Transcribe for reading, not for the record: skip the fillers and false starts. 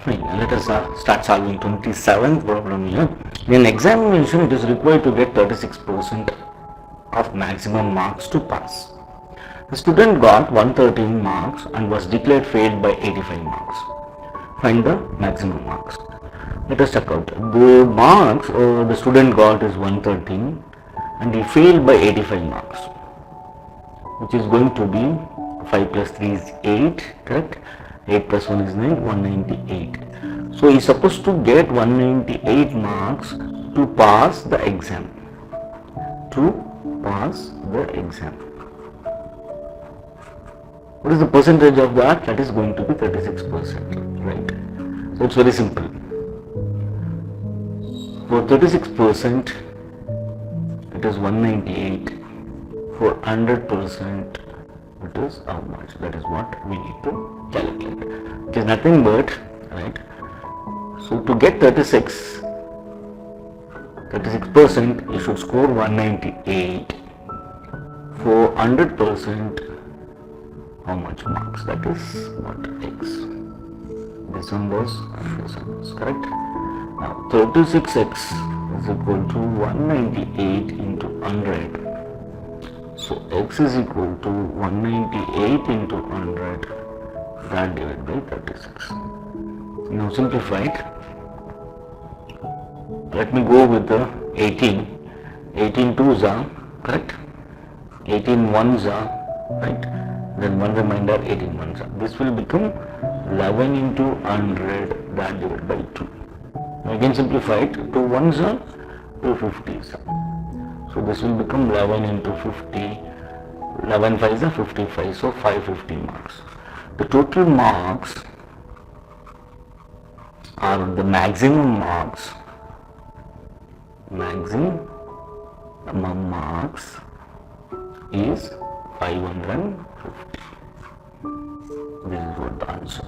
Fine. Let us start solving 27th problem here. In examination, it is required to get 36% of maximum marks to pass. The student got 113 marks and was declared failed by 85 marks. Find the maximum marks. Let us check out. The marks the student got is 113 and he failed by 85 marks, which is going to be 5 plus 3 is 8, correct? 8 plus 1 is 9, 198. So he is supposed to get 198 marks to pass the exam. To pass the exam. What is the percentage of that? That is going to be 36%, right? So it's very simple. For 36%, it is 198. For 100%, it is how much? That is what we need to calculate. It is nothing but, right? So to get 36%, you should score 198. For 100%, how much marks? That is what? X. This one was and this one was, correct? Now 36x is equal to 198 into 100. So x is equal to 198 into 100, that divided by 36. Now simplify it. Let me go with the 18. 18 2s are, correct? 18 1s are, right? Then one remainder 18 1s are. This will become 11 into 100, that divided by 2. Now again simplify it. 2 1s are 2 50s. So this will become 11 into 50. 11 5s are 55. So 550 marks. The total marks are the maximum marks. Maximum marks is 550. This is what the answer.